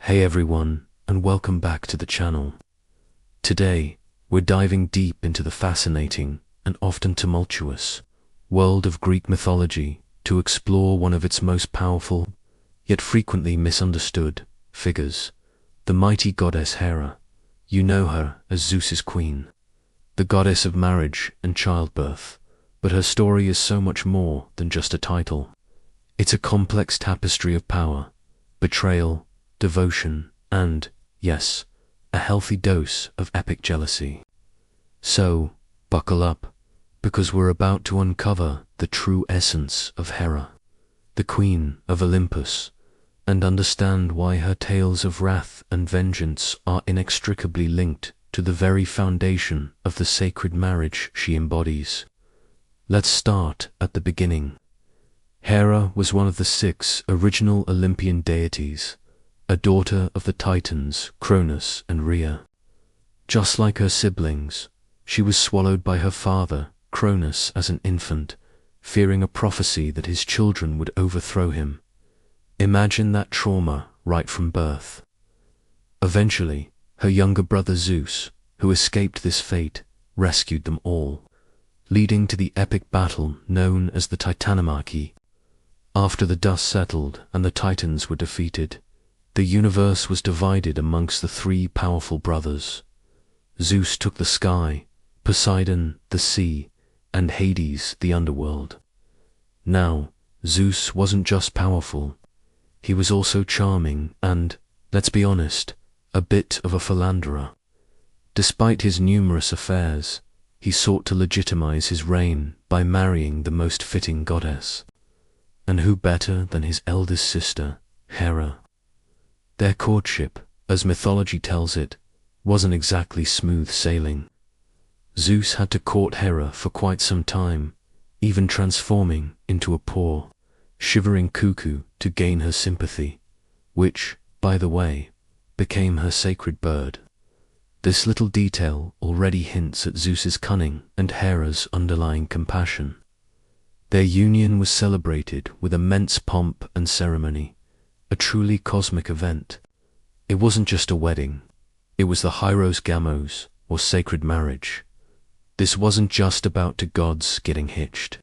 Hey everyone, and welcome back to the channel. Today, we're diving deep into the fascinating and often tumultuous world of Greek mythology to explore one of its most powerful, yet frequently misunderstood, figures, the mighty goddess Hera. You know her as Zeus's queen, the goddess of marriage and childbirth, but her story is so much more than just a title. It's a complex tapestry of power, betrayal, devotion, and, yes, a healthy dose of epic jealousy. So, buckle up, because we're about to uncover the true essence of Hera, the queen of Olympus, and understand why her tales of wrath and vengeance are inextricably linked to the very foundation of the sacred marriage she embodies. Let's start at the beginning. Hera was one of the 6 original Olympian deities, a daughter of the Titans Cronus and Rhea. Just like her siblings, she was swallowed by her father, Cronus, as an infant, fearing a prophecy that his children would overthrow him. Imagine that trauma right from birth. Eventually, her younger brother Zeus, who escaped this fate, rescued them all, leading to the epic battle known as the Titanomachy. After the dust settled and the Titans were defeated, the universe was divided amongst the 3 powerful brothers. Zeus took the sky, Poseidon the sea, and Hades the underworld. Now, Zeus wasn't just powerful. He was also charming and, let's be honest, a bit of a philanderer. Despite his numerous affairs, he sought to legitimize his reign by marrying the most fitting goddess. And who better than his eldest sister, Hera? Their courtship, as mythology tells it, wasn't exactly smooth sailing. Zeus had to court Hera for quite some time, even transforming into a poor, shivering cuckoo to gain her sympathy, which, by the way, became her sacred bird. This little detail already hints at Zeus's cunning and Hera's underlying compassion. Their union was celebrated with immense pomp and ceremony, a truly cosmic event. It wasn't just a wedding, it was the Hieros Gamos, or sacred marriage. This wasn't just about 2 gods getting hitched.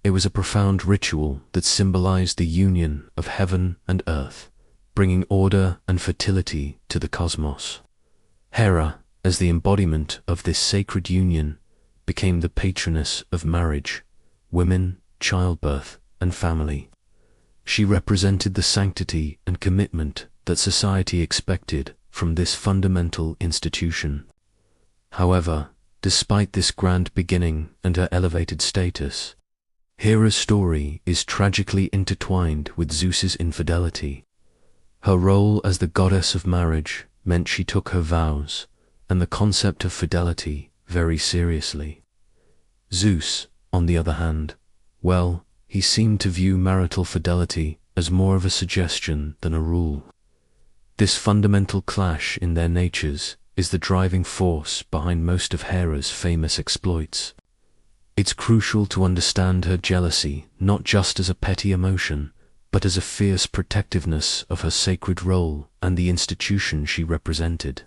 It was a profound ritual that symbolized the union of heaven and earth, bringing order and fertility to the cosmos. Hera, as the embodiment of this sacred union, became the patroness of marriage, women, childbirth, and family. She represented the sanctity and commitment that society expected from this fundamental institution. However, despite this grand beginning and her elevated status, Hera's story is tragically intertwined with Zeus's infidelity. Her role as the goddess of marriage meant she took her vows and the concept of fidelity very seriously. Zeus, on the other hand, well, he seemed to view marital fidelity as more of a suggestion than a rule. This fundamental clash in their natures is the driving force behind most of Hera's famous exploits. It's crucial to understand her jealousy not just as a petty emotion, but as a fierce protectiveness of her sacred role and the institution she represented.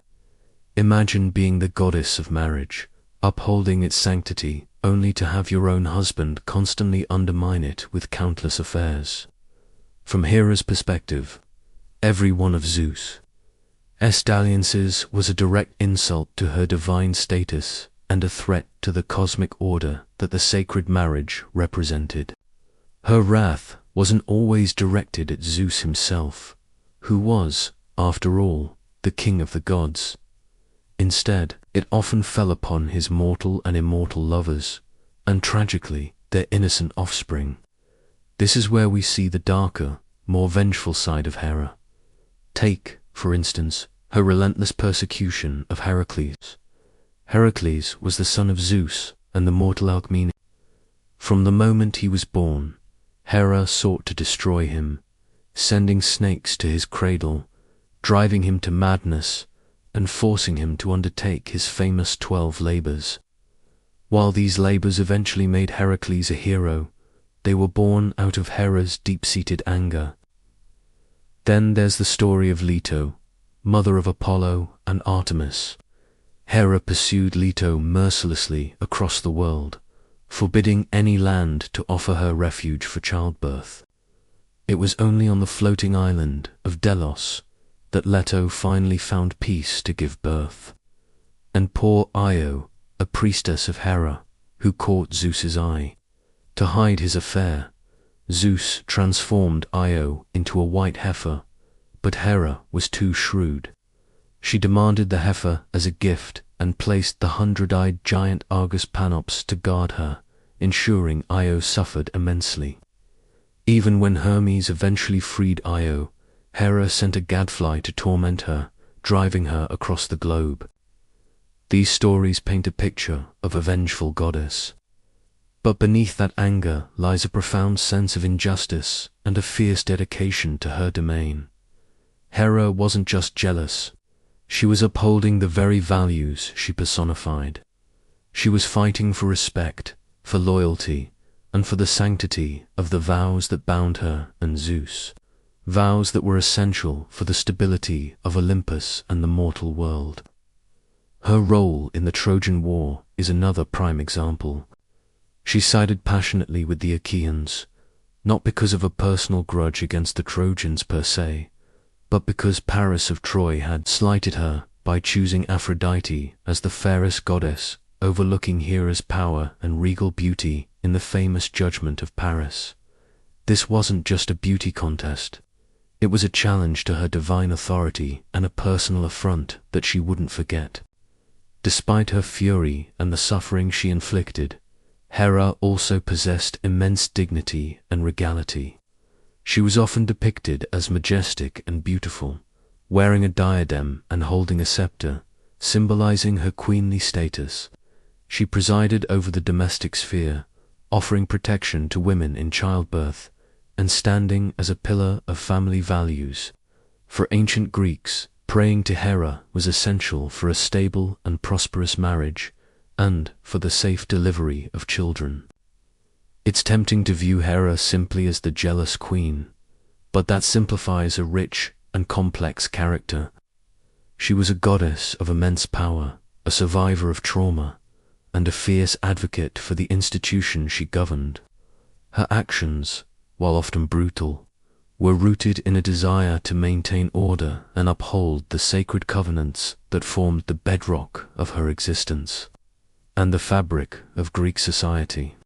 Imagine being the goddess of marriage, upholding its sanctity, only to have your own husband constantly undermine it with countless affairs. From Hera's perspective, every one of Zeus' dalliances was a direct insult to her divine status and a threat to the cosmic order that the sacred marriage represented. Her wrath wasn't always directed at Zeus himself, who was, after all, the king of the gods. Instead, it often fell upon his mortal and immortal lovers, and tragically, their innocent offspring. This is where we see the darker, more vengeful side of Hera. Take, for instance, her relentless persecution of Heracles. Heracles was the son of Zeus and the mortal Alcmene. From the moment he was born, Hera sought to destroy him, sending snakes to his cradle, driving him to madness, and forcing him to undertake his famous 12 labors. While these labors eventually made Heracles a hero, they were born out of Hera's deep-seated anger. Then there's the story of Leto, mother of Apollo and Artemis. Hera pursued Leto mercilessly across the world, forbidding any land to offer her refuge for childbirth. It was only on the floating island of Delos that Leto finally found peace to give birth. And poor Io, a priestess of Hera, who caught Zeus's eye. To hide his affair, Zeus transformed Io into a white heifer, but Hera was too shrewd. She demanded the heifer as a gift and placed the 100-eyed giant Argus Panops to guard her, ensuring Io suffered immensely. Even when Hermes eventually freed Io, Hera sent a gadfly to torment her, driving her across the globe. These stories paint a picture of a vengeful goddess. But beneath that anger lies a profound sense of injustice and a fierce dedication to her domain. Hera wasn't just jealous. She was upholding the very values she personified. She was fighting for respect, for loyalty, and for the sanctity of the vows that bound her and Zeus, vows that were essential for the stability of Olympus and the mortal world. Her role in the Trojan War is another prime example. She sided passionately with the Achaeans, not because of a personal grudge against the Trojans per se, but because Paris of Troy had slighted her by choosing Aphrodite as the fairest goddess, overlooking Hera's power and regal beauty in the famous judgment of Paris. This wasn't just a beauty contest. It was a challenge to her divine authority and a personal affront that she wouldn't forget. Despite her fury and the suffering she inflicted, Hera also possessed immense dignity and regality. She was often depicted as majestic and beautiful, wearing a diadem and holding a scepter, symbolizing her queenly status. She presided over the domestic sphere, offering protection to women in childbirth, and standing as a pillar of family values. For ancient Greeks, praying to Hera was essential for a stable and prosperous marriage, and for the safe delivery of children. It's tempting to view Hera simply as the jealous queen, but that simplifies a rich and complex character. She was a goddess of immense power, a survivor of trauma, and a fierce advocate for the institution she governed. Her actions, while often brutal, were rooted in a desire to maintain order and uphold the sacred covenants that formed the bedrock of her existence and the fabric of Greek society.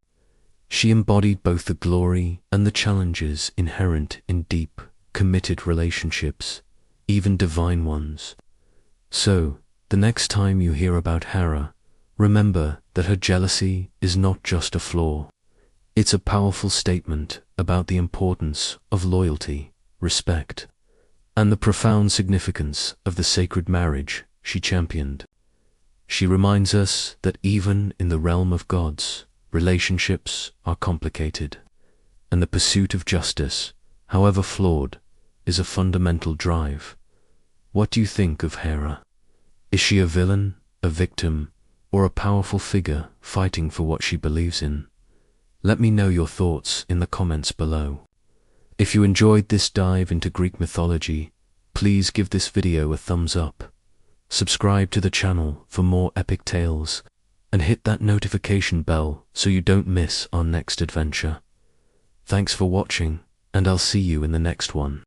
She embodied both the glory and the challenges inherent in deep, committed relationships, even divine ones. So, the next time you hear about Hera, remember that her jealousy is not just a flaw. It's a powerful statement about the importance of loyalty, respect, and the profound significance of the sacred marriage she championed. She reminds us that even in the realm of gods, relationships are complicated, and the pursuit of justice, however flawed, is a fundamental drive. What do you think of Hera? Is she a villain, a victim, or a powerful figure fighting for what she believes in? Let me know your thoughts in the comments below. If you enjoyed this dive into Greek mythology, please give this video a thumbs up. Subscribe to the channel for more epic tales, and hit that notification bell so you don't miss our next adventure. Thanks for watching, and I'll see you in the next one.